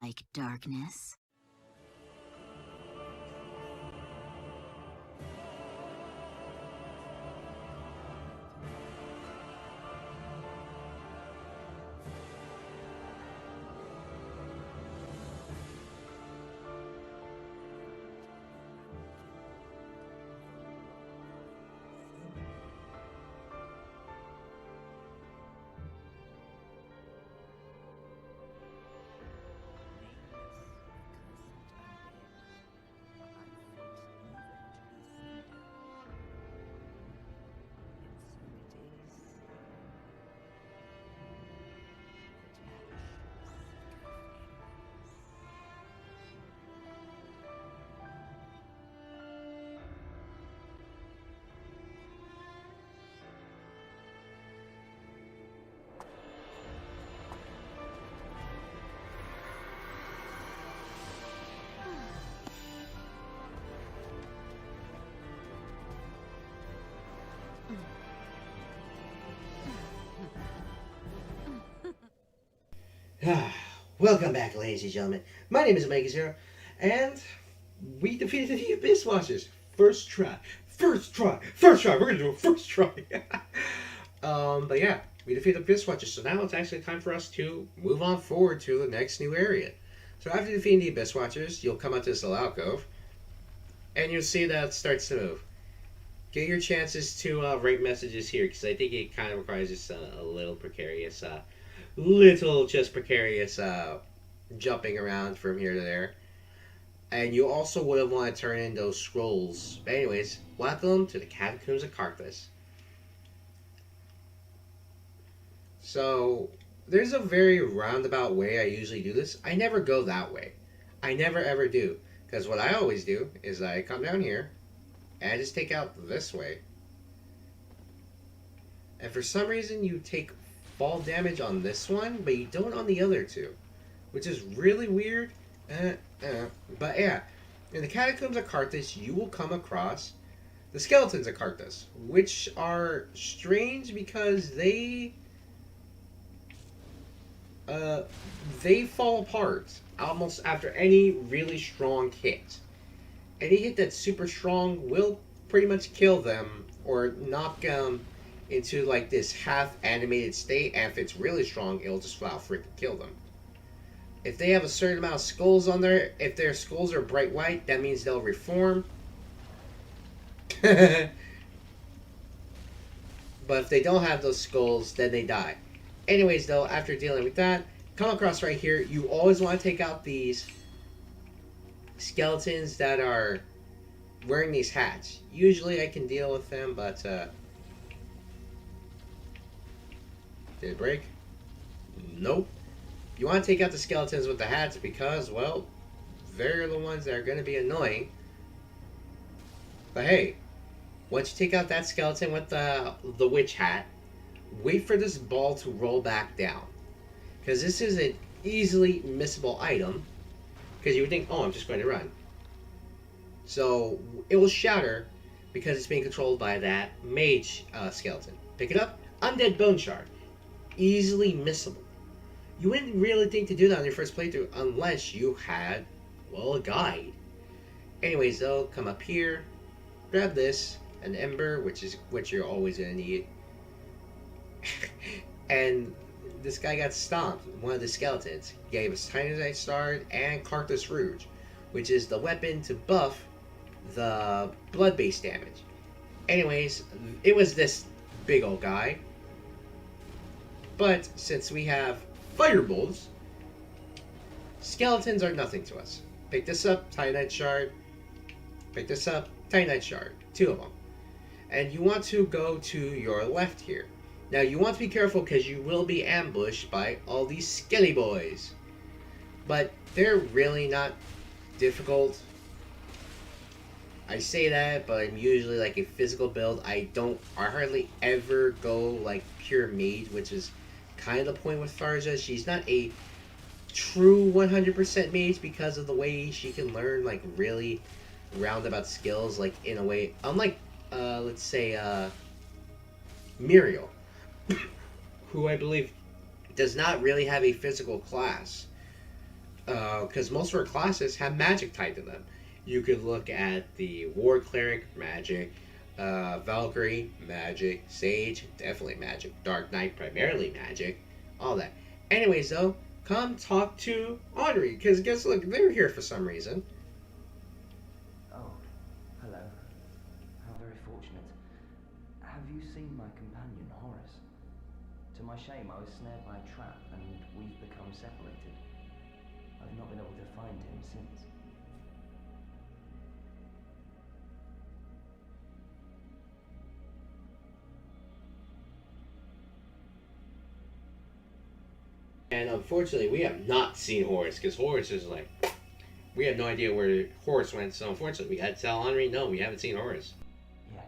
like darkness? Welcome back, ladies and gentlemen. My name is Omega0, and we defeated the Abyss Watchers. First try. First try. First try. We're going to do it first try. But yeah, we defeated the Abyss Watchers, so now it's actually time for us to move on forward to the next new area. So after defeating the Abyss Watchers, you'll come out to this little alcove, and you'll see that it starts to move. Get your chances to write messages here, because I think it kind of requires just a little precarious jumping around from here to there. And you also would have want to turn in those scrolls. But anyways, welcome to the Catacombs of Carthus. So, there's a very roundabout way I usually do this. I never go that way. I never ever do. Because what I always do is I come down here, and I just take out this way. And for some reason you take fall damage on this one, but you don't on the other two, which is really weird. But yeah, in the Catacombs of Carthus, you will come across the Skeletons of Carthus, which are strange because they fall apart almost after any really strong hit. Any hit that's super strong will pretty much kill them or knock them into like this half animated state, and if it's really strong, it'll just flat freaking kill them. If they have a certain amount of skulls on there, if their skulls are bright white, that means they'll reform. But if they don't have those skulls, then they die. Anyways, though, after dealing with that, come across right here, you always want to take out these skeletons that are wearing these hats. Usually I can deal with them, but did it break? Nope. You want to take out the skeletons with the hats because, well, they're the ones that are going to be annoying. But hey, once you take out that skeleton with the witch hat, wait for this ball to roll back down. Because this is an easily missable item. Because you would think, oh, I'm just going to run. So, it will shatter because it's being controlled by that mage skeleton. Pick it up. Undead Bone Shard. Easily missable. You wouldn't really think to do that on your first playthrough unless you had, well, a guide. Anyways, though, come up here, grab this, an ember, which you're always gonna need, and this guy got stomped. One of the skeletons gave us Titanite Shard and Carthus Rouge, which is the weapon to buff the blood-based damage. Anyways, it was this big old guy. But since we have firebolts, skeletons are nothing to us. Pick this up, Titanite Shard. Pick this up, Titanite Shard. 2 of them. And you want to go to your left here. Now you want to be careful because you will be ambushed by all these skelly boys. But they're really not difficult. I say that, but I'm usually like a physical build. I hardly ever go like pure mage, which is kind of the point with Tharja. She's not a true 100% mage because of the way she can learn like really roundabout skills, like in a way, unlike let's say Muriel, who I believe does not really have a physical class. because most of our classes have magic tied to them. You could look at the War Cleric, magic, Valkyrie, magic, Sage, definitely magic, Dark Knight, primarily magic, all that. Anyways, though, come talk to Audrey, because guess look, they're here for some reason. Oh, hello. How very fortunate. Have you seen my companion, Horace? To my shame, I was snared by a trap, and we've become separated. I've not been able to find him since. And unfortunately, we have not seen Horace, because Horace is like, we have no idea where Horace went, so unfortunately, we had to tell Henri, no, we haven't seen Horace. Yes,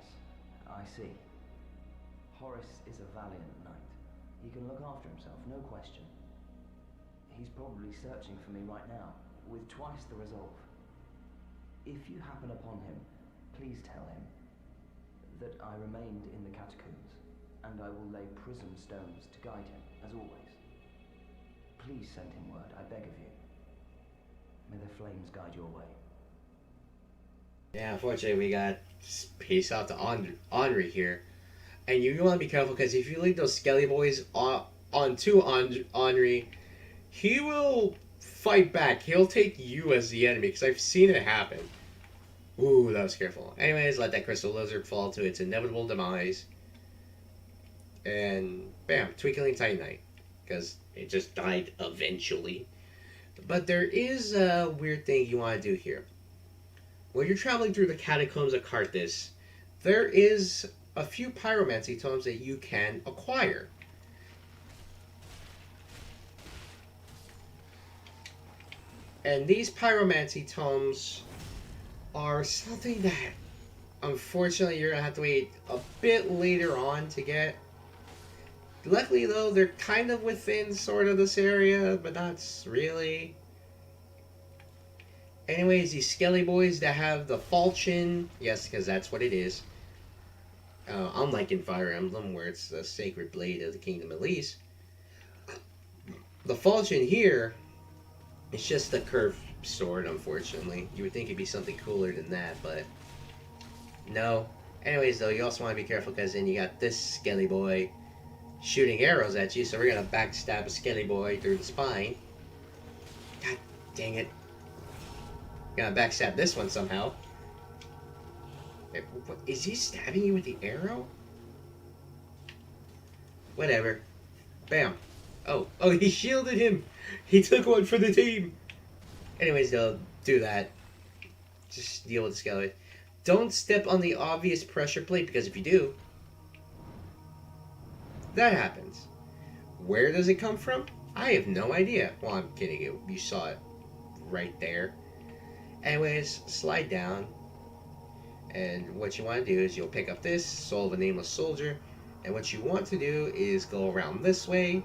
I see. Horace is a valiant knight. He can look after himself, no question. He's probably searching for me right now, with twice the resolve. If you happen upon him, please tell him that I remained in the catacombs, and I will lay prism stones to guide him, as always. Please send him word, I beg of you. May the flames guide your way. Yeah, unfortunately, we got peace out to Henri here. And you want to be careful, because if you leave those Skelly boys onto Henri, he will fight back. He'll take you as the enemy, because I've seen it happen. Ooh, that was careful. Anyways, let that crystal lizard fall to its inevitable demise. And bam, Twinkling Titanite. Because it just died eventually. But there is a weird thing you want to do here. When you're traveling through the Catacombs of Carthus, there is a few Pyromancy Tones that you can acquire. And these Pyromancy Tones are something that, unfortunately, you're going to have to wait a bit later on to get. Luckily, though, they're kind of within sort of this area, but not really. Anyways, these Skelly boys that have the falchion, yes, because that's what it is. Unlike in Fire Emblem, where it's the sacred blade of the Kingdom of Elise, the falchion here is just a curved sword, unfortunately. You would think it'd be something cooler than that, but no. Anyways, though, you also want to be careful, because then you got this Skelly boy shooting arrows at you, so we're gonna backstab a Skelly boy through the spine. God dang it. Gonna backstab this one somehow. What, is he stabbing you with the arrow? Whatever. Bam. Oh, he shielded him. He took one for the team. Anyways, they'll do that. Just deal with the skeleton. Don't step on the obvious pressure plate, because if you do, that happens. Where does it come from? I have no idea. Well, I'm kidding you. You saw it right there. Anyways, slide down. And what you want to do is you'll pick up this, Soul of a Nameless Soldier. And what you want to do is go around this way.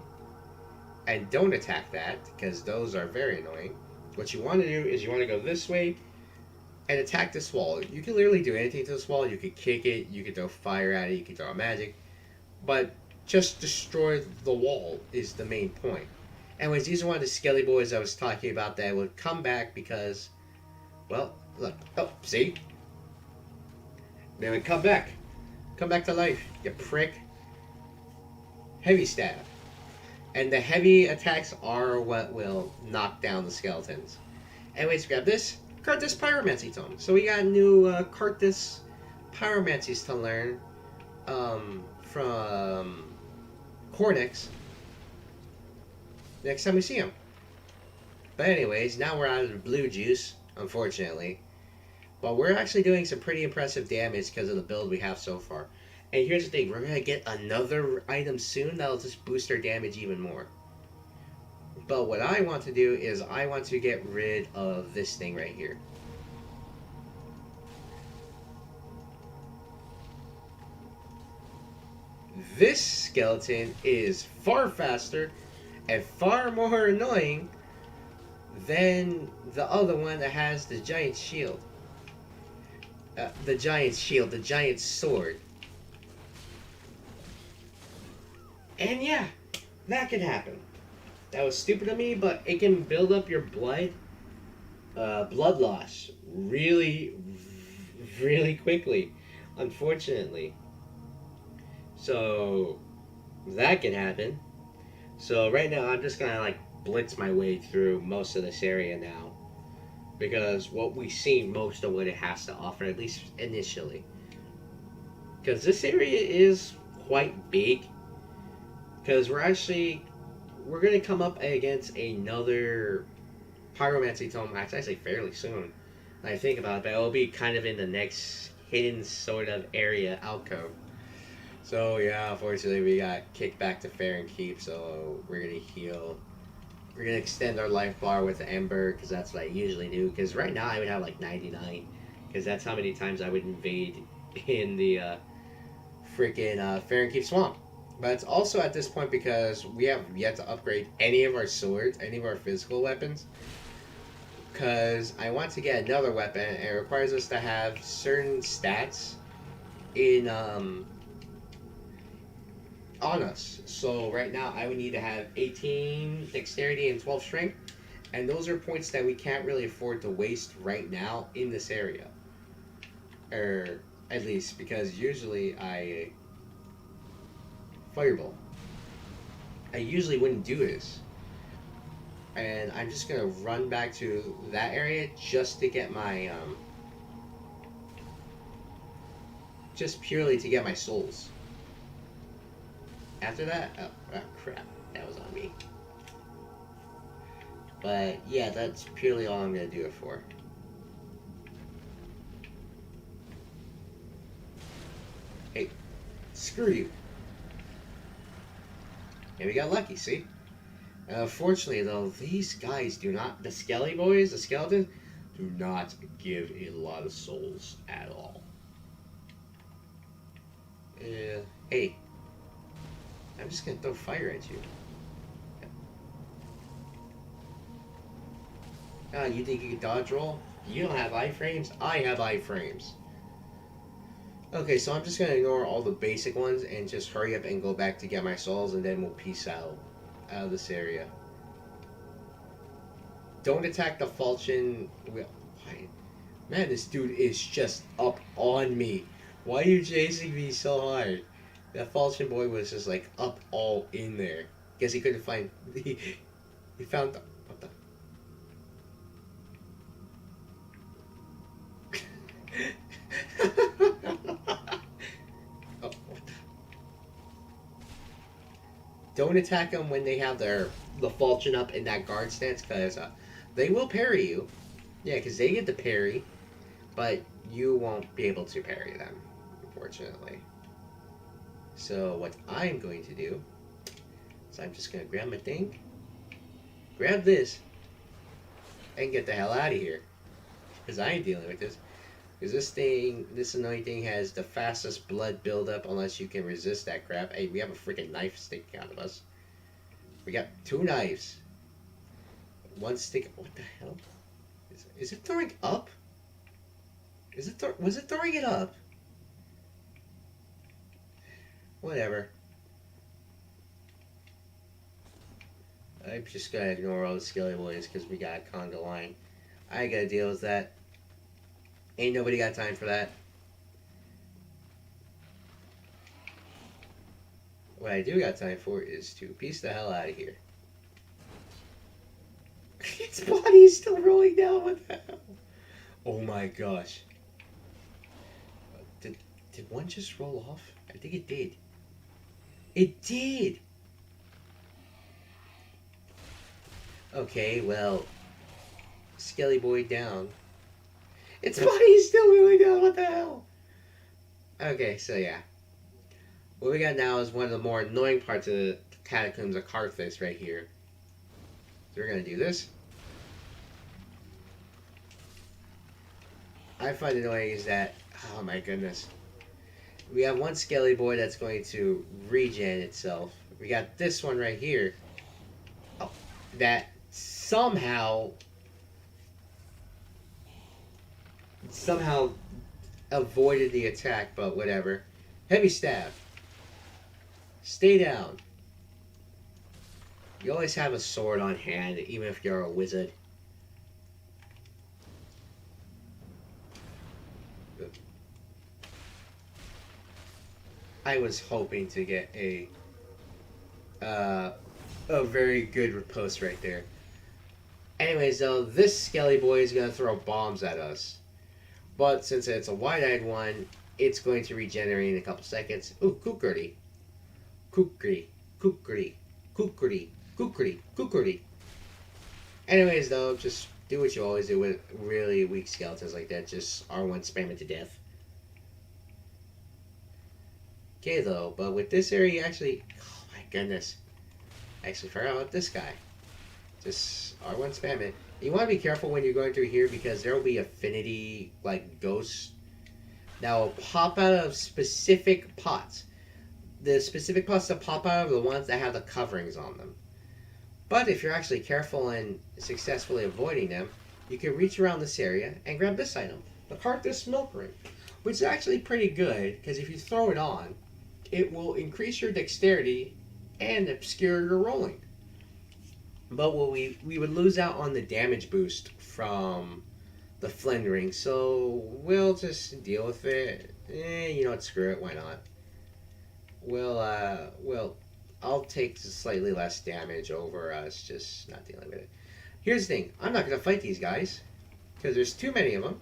And don't attack that, because those are very annoying. What you want to do is you want to go this way and attack this wall. You can literally do anything to this wall. You could kick it, you could throw fire at it, you could throw magic. But just destroy the wall is the main point. Anyways, these are one of the Skelly boys I was talking about that would come back because, well, look. Oh, see? They would come back. Come back to life, you prick. Heavy stab. And the heavy attacks are what will knock down the skeletons. Anyways, grab this. Carthus Pyromancy Tone. So we got new Carthus Pyromancies to learn from Cornix next time we see him. But anyways, now we're out of the blue juice, unfortunately. But we're actually doing some pretty impressive damage because of the build we have so far. And here's the thing, we're going to get another item soon that'll just boost our damage even more. But what I want to do is I want to get rid of this thing right here. This skeleton is far faster and far more annoying than the other one that has the giant shield. The giant sword. And yeah, that can happen. That was stupid of me, but it can build up your blood loss really, really quickly, unfortunately. So that can happen. So right now I'm just gonna like blitz my way through most of this area now, because what we've seen most of what it has to offer, at least initially. Because this area is quite big. Because we're gonna come up against another Pyromancy Tome, actually fairly soon. I think about it, but it'll be kind of in the next hidden sort of area alcove. So yeah, unfortunately we got kicked back to Fair and Keep, so we're gonna heal. We're gonna extend our life bar with Ember, because that's what I usually do. Because right now I would have like 99, because that's how many times I would invade in the freaking Fair and Keep Swamp. But it's also at this point because we have yet to upgrade any of our swords, any of our physical weapons. Because I want to get another weapon, and it requires us to have certain stats in on us. So right now I would need to have 18 dexterity and 12 strength, and those are points that we can't really afford to waste right now in this area. Or at least because usually I Fireball. I usually wouldn't do this. And I'm just gonna run back to that area just to get my just purely to get my souls. After that, oh crap, that was on me. But yeah, that's purely all I'm gonna do it for. Hey, screw you. And we got lucky, see? Unfortunately, though, these guys do not, the Skelly boys, the skeletons, do not give a lot of souls at all. Hey, I'm just gonna throw fire at you. You think you can dodge roll? You don't have iframes? I have iframes. Okay, so I'm just gonna ignore all the basic ones and just hurry up and go back to get my souls, and then we'll peace out of this area. Don't attack the falchion. Man, this dude is just up on me. Why are you chasing me so hard? That falchion boy was just like up all in there. Guess he couldn't find. He found the. What the? Oh, what the? Don't attack them when they have the falchion up in that guard stance, because they will parry you. Yeah, because they get the parry, but you won't be able to parry them, unfortunately. So what I'm going to do is I'm just going to grab my thing, grab this, and get the hell out of here. Because I ain't dealing with this. Because this annoying thing has the fastest blood buildup unless you can resist that crap. Hey, we have a freaking knife sticking out of us. We got 2 knives. 1 stick. What the hell? Is it throwing up? Was it throwing it up? Whatever. I'm just gonna ignore all the skelly boys because we got conga line. I ain't gotta deal with that. Ain't nobody got time for that. What I do got time for is to piece the hell out of here. Its body is still rolling down. What the hell? Oh my gosh. Did one just roll off? I think it did. It did! Okay, well, Skelly boy down. Its body is still rolling down. What the hell? Okay, so yeah. What we got now is one of the more annoying parts of the Catacombs of Carthus right here. So we're gonna do this. I find it annoying is that, oh my goodness. We have one Skelly boy that's going to regen itself. We got this one right here. Oh, that somehow avoided the attack, but whatever. Heavy stab. Stay down. You always have a sword on hand, even if you're a wizard. I was hoping to get a very good riposte right there. Anyways, though, this skelly boy is going to throw bombs at us. But since it's a wide-eyed one, it's going to regenerate in a couple seconds. Ooh, kookery. Kookery. Kookery. Kookery. Kookery. Kookery. Anyways, though, just do what you always do with really weak skeletons like that. Just R1 spam it to death. Okay, though, but with this area, you actually... Oh, my goodness. I actually forgot about this guy. Just R1 spam it. You want to be careful when you're going through here because there will be affinity, like, ghosts that will pop out of specific pots. The specific pots that pop out are the ones that have the coverings on them. But if you're actually careful and successfully avoiding them, you can reach around this area and grab this item, the Carthus Milk Ring, which is actually pretty good because if you throw it on, it will increase your dexterity and obscure your rolling. But we would lose out on the damage boost from the Flynn ring, so we'll just deal with it. You know what? Screw it. Why not? I'll take slightly less damage over us just not dealing with it. Here's the thing. I'm not going to fight these guys because there's too many of them.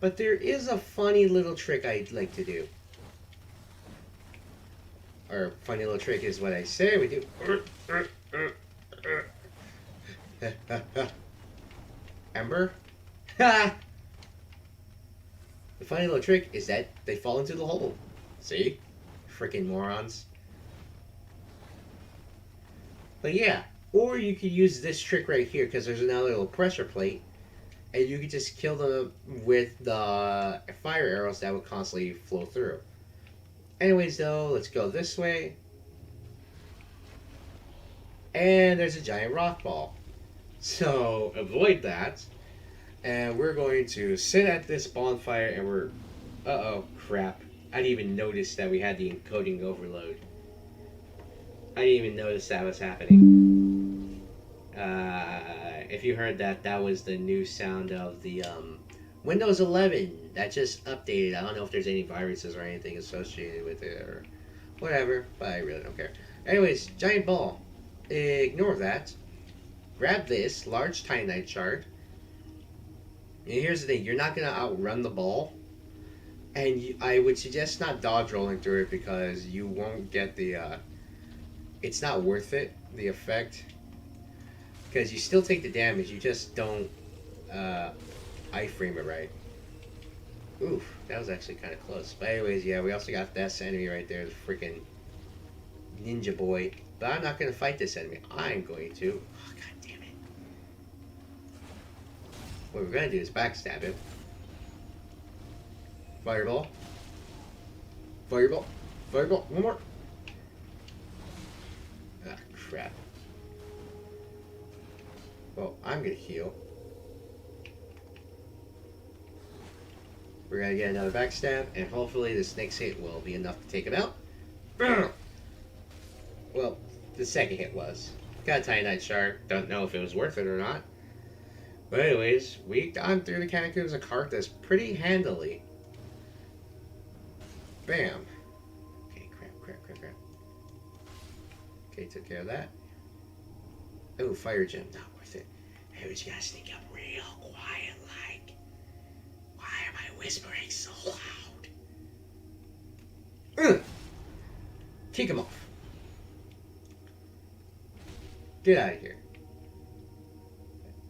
But there is a funny little trick I'd like to do. Or funny little trick is what I say we do. Ember? The funny little trick is that they fall into the hole. See? Freaking morons. But yeah, or you could use this trick right here because there's another little pressure plate and you could just kill them with the fire arrows that would constantly flow through. Anyways though, let's go this way. And there's a giant rock ball. So avoid that. And we're going to sit at this bonfire and we're... Uh-oh, crap. I didn't even notice that we had the encoding overload. I didn't even notice that was happening. If you heard that, that was the new sound of the Windows 11 that just updated. I don't know if there's any viruses or anything associated with it or whatever, but I really don't care. Anyways, giant ball. Ignore that. Grab this large titanite shard. And here's the thing, you're not going to outrun the ball. And I would suggest not dodge rolling through it because you won't get the... it's not worth it, the effect. Because you still take the damage, you just don't iframe it right. Oof, that was actually kind of close. But anyways, yeah, we also got this enemy right there, the freaking ninja boy. But I'm not going to fight this enemy. I'm going to... Oh, god damn it. What we're going to do is backstab him. Fireball. Fireball. Fireball. One more. Ah, crap. Well, I'm going to heal. We're going to get another backstab, and hopefully the snake's hit will be enough to take him out. Well, the second hit was. Got a titanite shard. Don't know if it was worth it or not. But anyways, we got through the Catacombs of Carthus pretty handily. Bam. Okay, crap. Okay, took care of that. Oh, fire gem. Not worth it. Hey, we just gotta sneak up real quiet like. Why am I whispering so loud? Kick him off. Get out of here.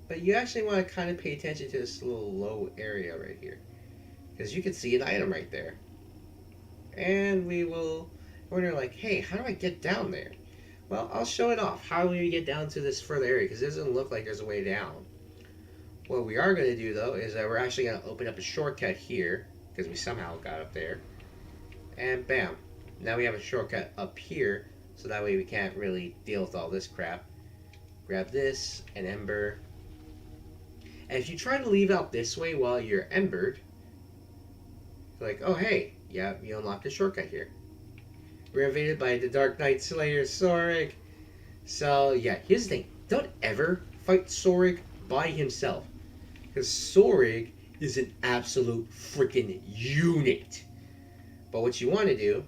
But you actually want to kind of pay attention to this little low area right here. Because you can see an item right there. And we will wonder like, hey, how do I get down there? Well, I'll show it off. How do we get down to this further area? Because it doesn't look like there's a way down. What we are going to do, though, is that we're actually going to open up a shortcut here. Because we somehow got up there. And bam. Now we have a shortcut up here. So that way we can't really deal with all this crap. Grab this, an ember. And if you try to leave out this way while you're embered, like, oh hey, yeah, you unlocked a shortcut here. We're invaded by the Dark Knight Slayer, Sorik. So yeah, here's the thing. Don't ever fight Sorig by himself. Because Sorig is an absolute freaking unit. But what you want to do,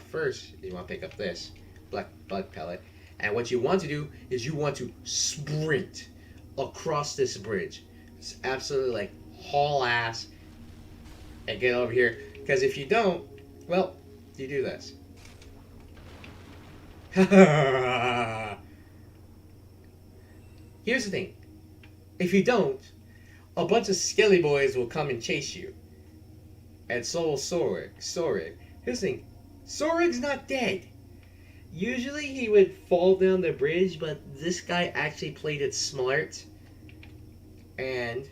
first, is you want to pick up this black bug pellet. And what you want to do is you want to sprint across this bridge. It's absolutely like haul ass and get over here. Because if you don't, well, you do this. Here's the thing. If you don't, a bunch of skelly boys will come and chase you. And so will Sorig. Here's the thing. Sorig's not dead. Usually he would fall down the bridge, but this guy actually played it smart and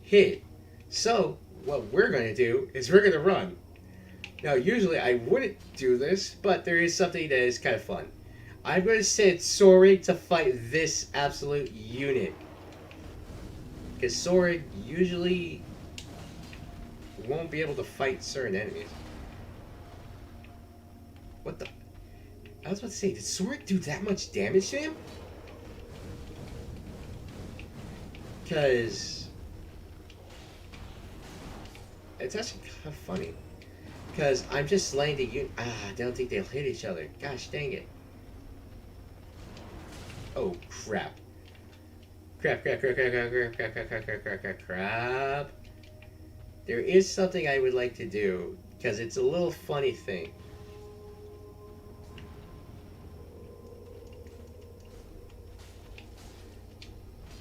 hid. So what we're going to do is we're going to run. Now usually I wouldn't do this, but there is something that is kind of fun. I'm going to send Sorig to fight this absolute unit. Because Sorig usually won't be able to fight certain enemies. What the? I was about to say, did Sorig do that much damage to him? Because it's actually kind of funny. Because I'm just slaying the unit. I don't think they'll hit each other. Gosh dang it. Oh crap. Crap. There is something I would like to do, because it's a little funny thing.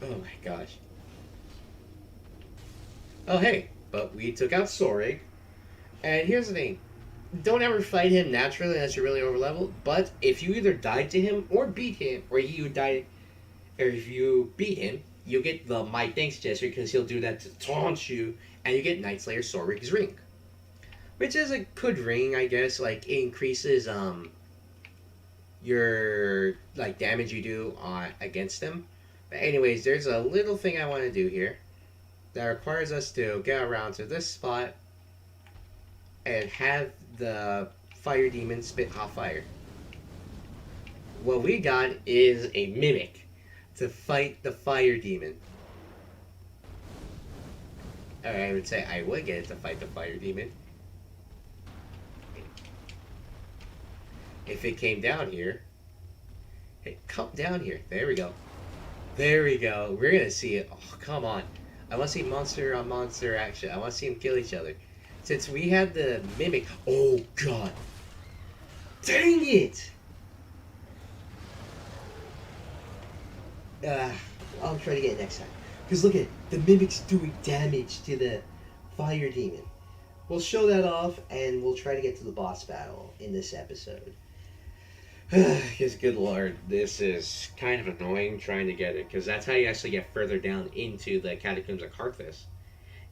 Oh my gosh. Oh hey, but we took out Sorig. And here's the thing. Don't ever fight him naturally unless you're really over leveled. But if you either died to him or beat him, or if you beat him, you get the My Thanks gesture, because he'll do that to taunt you, and you get Night Slayer Sorig's ring. Which is a good ring, I guess. Like, it increases your like damage you do against them. But anyways, there's a little thing I want to do here that requires us to get around to this spot and have the fire demon spit hot fire. What we got is a mimic to fight the fire demon. Or I would say I would get it to fight the fire demon. If it came down here. Hey, come down here. There we go. There we go. We're gonna see it. Oh, come on. I want to see monster on monster action. I want to see them kill each other. Since we had the mimic. Oh, God. Dang it! I'll try to get it next time. Because look at it. The mimic's doing damage to the fire demon. We'll show that off, and we'll try to get to the boss battle in this episode. Because, good lord, this is kind of annoying trying to get it. Because that's how you actually get further down into the Catacombs of Carthus.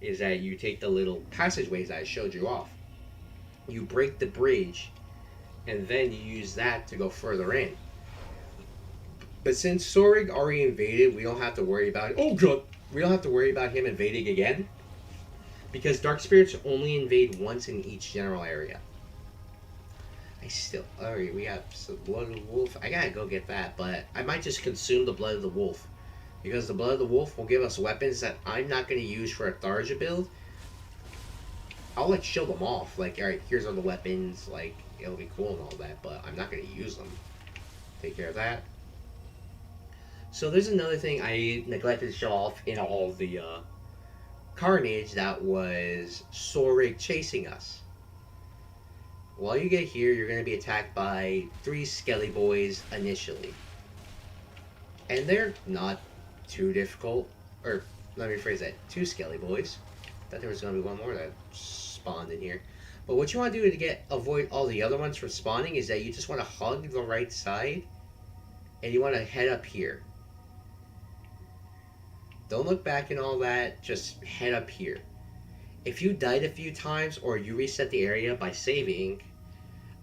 Is that you take the little passageways that I showed you off. You break the bridge, and then you use that to go further in. But since Sorig already invaded, we don't have to worry about it. Oh god! We don't have to worry about him invading again. Because Dark Spirits only invade once in each general area. Alright, we have some Blood of the Wolf. I gotta go get that, but I might just consume the Blood of the Wolf. Because the Blood of the Wolf will give us weapons that I'm not going to use for a Tharja build. I'll like show them off. Like, alright, here's all the weapons. Like, it'll be cool and all that, but I'm not going to use them. Take care of that. So there's another thing I neglected to show off in all the carnage that was Sorig chasing us. While you get here, you're going to be attacked by 3 Skelly Boys initially. And they're not too difficult. Or, let me rephrase that. 2 Skelly Boys. Thought there was going to be one more that spawned in here. But what you want to do to avoid all the other ones from spawning is that you just want to hug the right side. And you want to head up here. Don't look back and all that. Just head up here. If you died a few times or you reset the area by saving,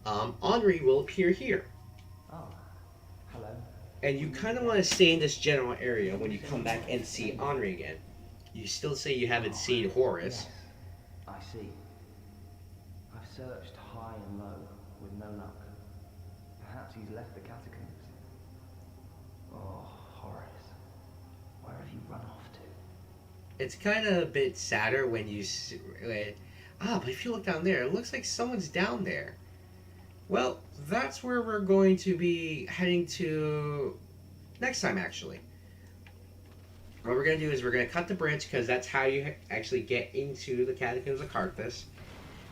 Henri will appear here. Oh, hello. And you kind of want to stay in this general area when you come back and see Henri again. You still say you haven't seen Horus. Yes, I see. I've searched high and low with no luck. Perhaps Perhaps he's left the catacombs. Oh, Horace. Where have you run off to? It's kind of a bit sadder when you see... but if you look down there, it looks like someone's down there. Well, that's where we're going to be heading to next time, actually. What we're going to do is we're going to cut the bridge, because that's how you actually get into the Catacombs of Carthus.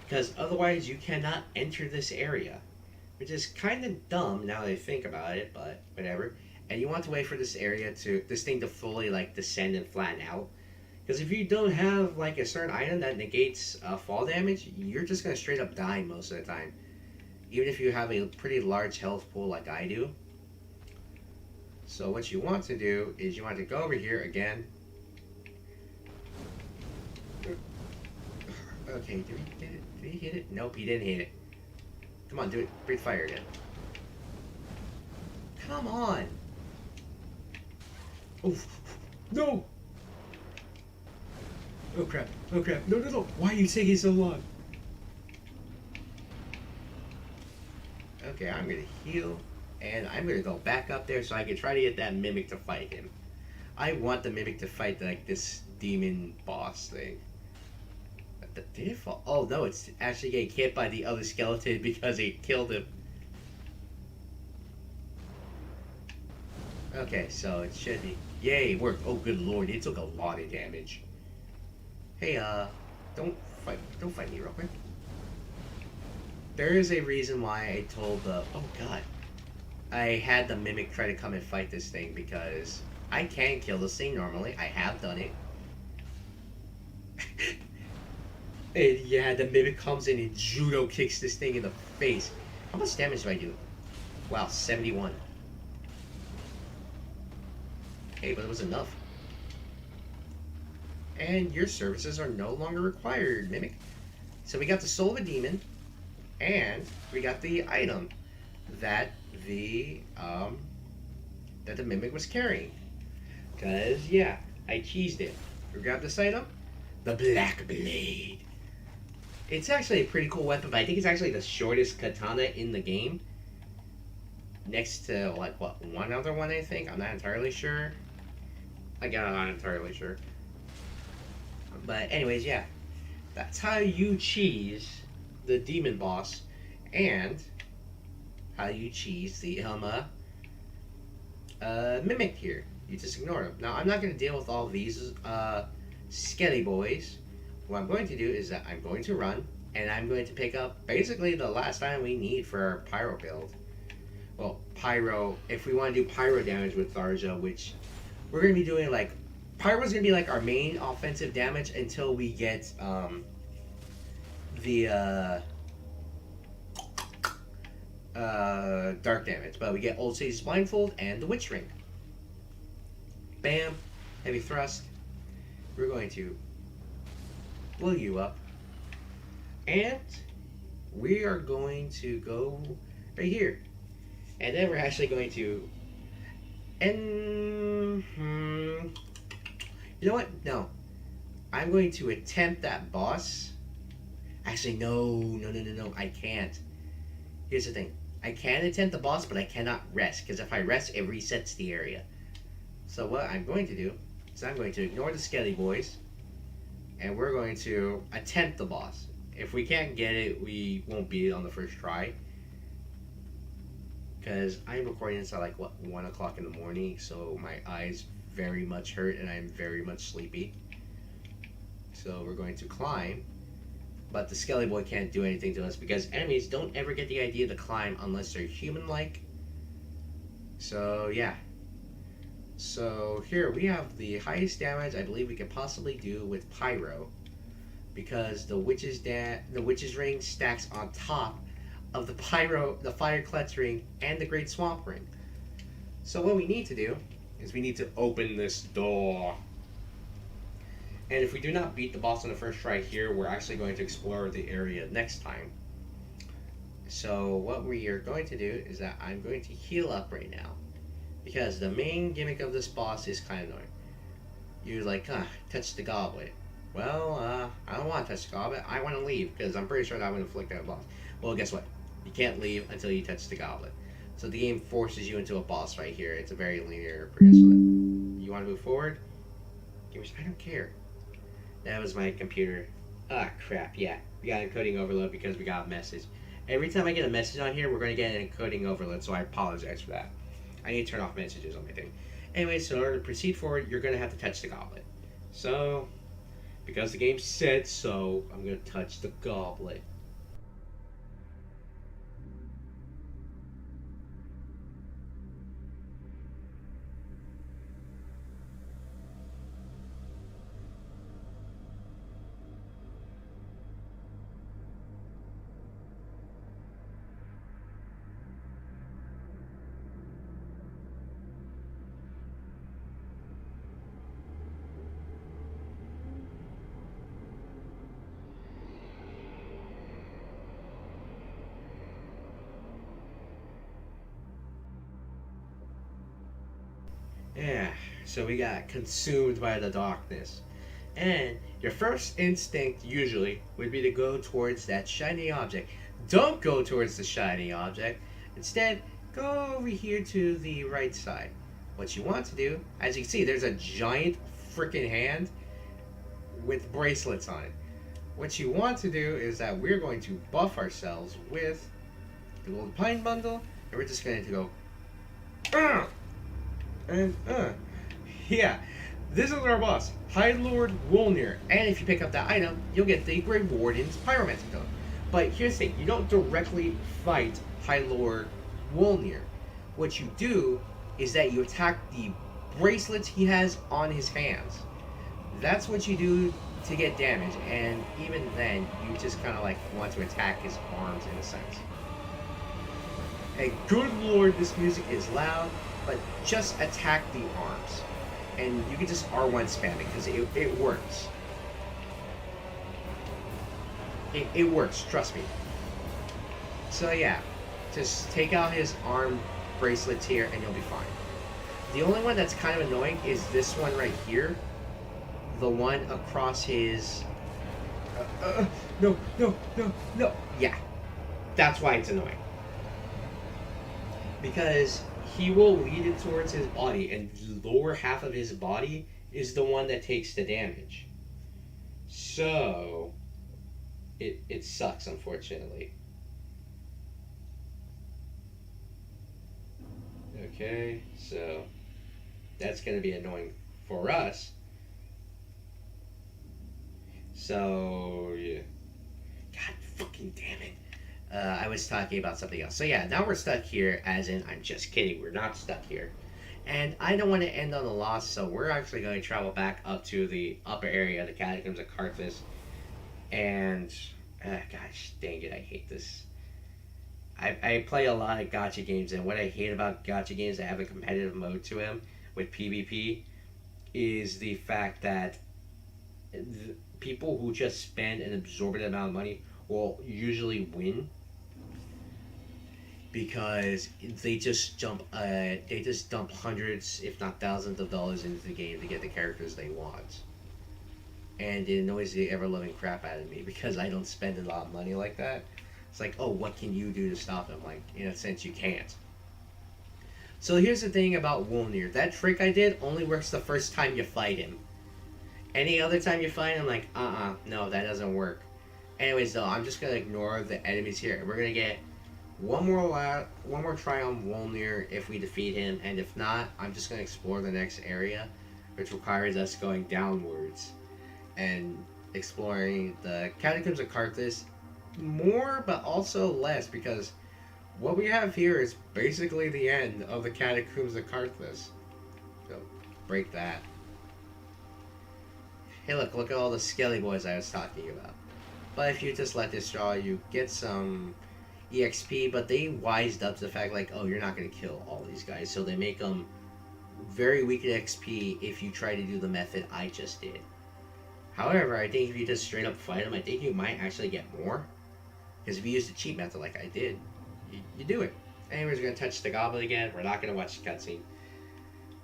Because otherwise you cannot enter this area. Which is kind of dumb now that I think about it, but whatever. And you want to wait for this thing to fully like descend and flatten out. Because if you don't have like a certain item that negates fall damage, you're just going to straight up die most of the time. Even if you have a pretty large health pool like I do. So what you want to do is you want to go over here again. Okay, did we get it? Did he hit it? Nope, he didn't hit it. Come on, do it. Breathe fire again. Come on! Oh, no! Oh crap, oh crap. No, no, no. Why are you taking so long? Okay, I'm gonna heal. And I'm gonna go back up there so I can try to get that mimic to fight him. I want the mimic to fight like this demon boss thing. Did it fall? Oh no, it's actually getting hit by the other skeleton because it killed him. Okay, so it should be. Yay, it worked. Oh good lord, it took a lot of damage. Hey, don't fight me real quick. There is a reason why I told the... Oh god. I had the mimic try to come and fight this thing because I can kill this thing normally. I have done it. And yeah, the mimic comes in and judo kicks this thing in the face. How much damage do I do? Wow, 71. Hey, but it was enough. And your services are no longer required, mimic. So we got the soul of a demon, and we got the item that the mimic was carrying. Cause yeah, I cheesed it. We grabbed this item, the Black Blade. It's actually a pretty cool weapon, but I think it's actually the shortest katana in the game. Next to like what, one other one I think. I'm not entirely sure. I'm not entirely sure. But anyways, yeah, that's how you cheese the demon boss, and how you cheese the mimic here. You just ignore them. Now I'm not going to deal with all these skelly boys. What I'm going to do is that I'm going to run, and I'm going to pick up basically the last item we need for our pyro build. Well, pyro, if we want to do pyro damage with Tharja, which we're going to be doing like, pyro's going to be like our main offensive damage until we get the dark damage. But we get Old Sage's Blindfold and the Witch Ring. Bam, heavy thrust. We're going to blow you up, and we are going to go right here, and then we're actually going to you know what, no, I'm going to attempt that boss. Actually no, I can't. Here's the thing, I can attempt the boss, but I cannot rest, because if I rest it resets the area. So what I'm going to do is I'm going to ignore the skelly boys, and we're going to attempt the boss. If we can't get it, we won't beat it on the first try. Because I'm recording this at like, what, 1 o'clock in the morning, so my eyes very much hurt and I'm very much sleepy. So we're going to climb, but the skelly boy can't do anything to us because enemies don't ever get the idea to climb unless they're human-like. So yeah. So here we have the highest damage I believe we could possibly do with Pyro, because the witch's ring stacks on top of the fire clutch ring and the great swamp ring. So what we need to do is we need to open this door. And if we do not beat the boss on the first try here, we're actually going to explore the area next time. So what we are going to do is that I'm going to heal up right now, because the main gimmick of this boss is kind of annoying. You're like, touch the goblet. Well, I don't want to touch the goblet. I want to leave, because I'm pretty sure that would inflict that boss. Well, guess what? You can't leave until you touch the goblet. So the game forces you into a boss fight here. It's a very linear progression. You want to move forward? I don't care. That was my computer. Ah, crap, yeah. We got encoding overload because we got a message. Every time I get a message on here, we're going to get an encoding overload, so I apologize for that. I need to turn off messages on my thing. Anyway, so in order to proceed forward, you're going to have to touch the goblet. So, because the game said so, I'm going to touch the goblet. Yeah, so we got consumed by the darkness. And your first instinct usually would be to go towards that shiny object. Don't go towards the shiny object. Instead, go over here to the right side. What you want to do, as you can see, there's a giant freaking hand with bracelets on it. What you want to do is that we're going to buff ourselves with the Golden Pine Bundle, and we're just going to go, and yeah, this is our boss, High Lord Wolnir. And if you pick up that item, you'll get the Grey Warden's Pyromancy Tones. But here's the thing, you don't directly fight High Lord Wolnir. What you do is that you attack the bracelets he has on his hands. That's what you do to get damage, and even then, you just kind of like want to attack his arms in a sense. And good lord, this music is loud, but just attack the arms. And you can just R1 spam it, because it works. It works, trust me. So yeah, just take out his arm bracelets here and you'll be fine. The only one that's kind of annoying is this one right here. The one across his... no. Yeah, that's why it's annoying. Because he will lead it towards his body, and the lower half of his body is the one that takes the damage. So, it sucks, unfortunately. Okay, so that's going to be annoying for us. So, yeah. God fucking damn it. I was talking about something else. So yeah, now we're stuck here, as in, I'm just kidding, we're not stuck here. And I don't want to end on a loss, so we're actually going to travel back up to the upper area, the Catacombs of Carthus. And, gosh, dang it, I hate this. I play a lot of gacha games, and what I hate about gacha games that have a competitive mode to them with PvP is the fact that people who just spend an exorbitant amount of money will usually win, because they just dump hundreds, if not thousands of dollars into the game to get the characters they want. And it annoys the ever-loving crap out of me, because I don't spend a lot of money like that. It's like, oh, what can you do to stop them? Like, in a sense, you can't. So here's the thing about Wolnir. That trick I did only works the first time you fight him. Any other time you fight him, like, no, that doesn't work. Anyways, though, I'm just going to ignore the enemies here. And we're going to get one more try on Wolnir if we defeat him. And if not, I'm just going to explore the next area, which requires us going downwards and exploring the Catacombs of Carthus more, but also less, because what we have here is basically the end of the Catacombs of Carthus. So, break that. Hey, look at all the skelly boys I was talking about. But if you just let this draw, you get some EXP, but they wised up to the fact, like, oh, you're not going to kill all these guys, so they make them very weak at XP if you try to do the method I just did. However, I think if you just straight up fight them, I think you might actually get more. Because if you use the cheat method like I did, you do it. Anyways, we're going to touch the goblet again. We're not going to watch the cutscene.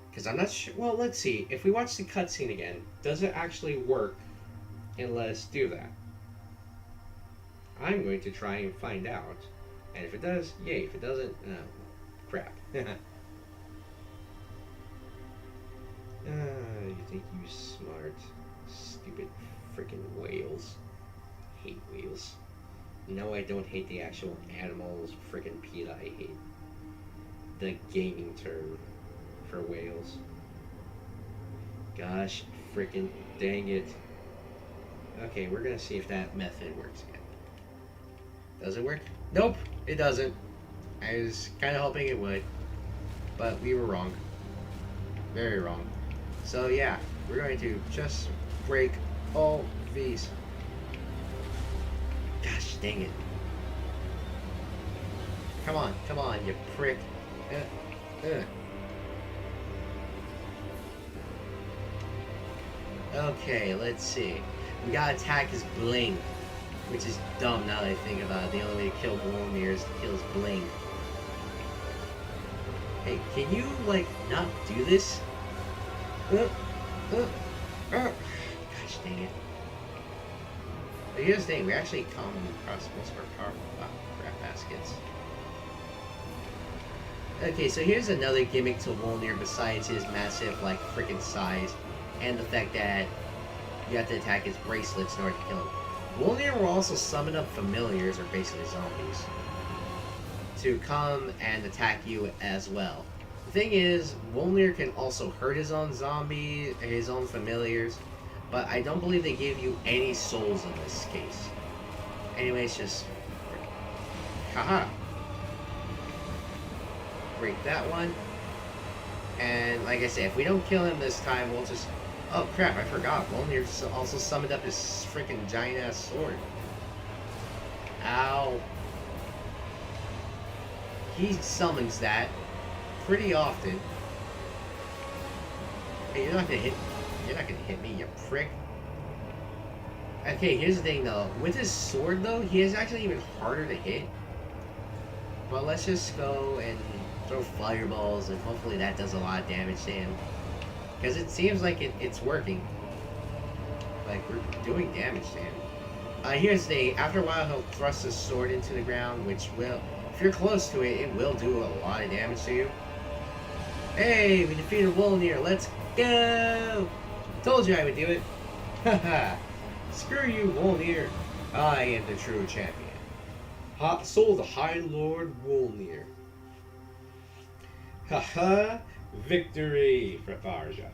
Because I'm not sure. Well, let's see. If we watch the cutscene again, does it actually work and let us do that? I'm going to try and find out. And if it does, yay. If it doesn't, crap. crap. You think you smart. Stupid freaking whales. Hate whales. No, I don't hate the actual animals, freaking PETA. I hate the gaming term for whales. Gosh, freaking dang it. Okay, we're gonna see if that method works again. Does it work? Nope, it doesn't. I was kind of hoping it would, but we were wrong. Very wrong. So yeah, we're going to just break all these. Gosh dang it. Come on, you prick. Okay, let's see. We gotta attack his bling, which is dumb now that I think about it. The only way to kill Wolnir is to kill his bling. Hey, can you, like, not do this? Gosh dang it. But here's the thing, we actually come across most of our powerful crap baskets. Okay, so here's another gimmick to Wolnir besides his massive, like, freaking size, and the fact that you have to attack his bracelets in order to kill him. Wolnir will also summon up familiars, or basically zombies, to come and attack you as well. The thing is, Wolnir can also hurt his own zombies, his own familiars, but I don't believe they give you any souls in this case. Anyway, it's just... haha! Break that one. And like I said, if we don't kill him this time, we'll just... oh crap, I forgot. Wolnir also summoned up his freaking giant-ass sword. Ow. He summons that pretty often. Hey, you're not gonna hit me, you prick. Okay, here's the thing though. With his sword though, he is actually even harder to hit. But let's just go and throw fireballs, and hopefully that does a lot of damage to him. Because it seems like it's working. Like, we're doing damage to him. Here's the thing. After a while, he'll thrust his sword into the ground, which will, if you're close to it, it will do a lot of damage to you. Hey, we defeated Wolnir. Let's go! Told you I would do it. Haha. Screw you, Wolnir. I am the true champion. Soul the High Lord Wolnir. Haha. Victory for Tharja.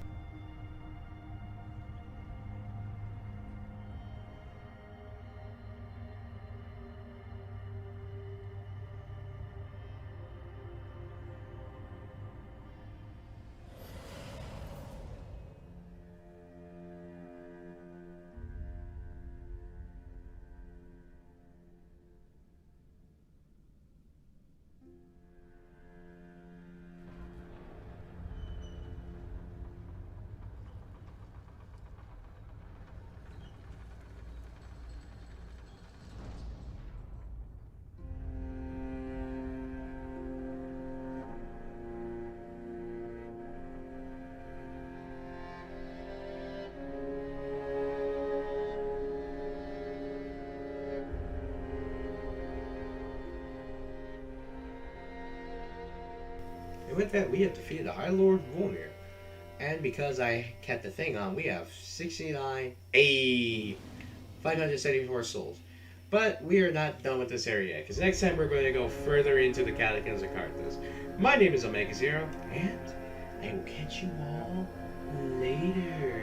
And with that, we have defeated the High Lord Wolnir. And because I kept the thing on, we have 574 souls. But we are not done with this area yet, because next time we're going to go further into the Catacombs of Carthus. My name is Omega Zero, and I will catch you all later.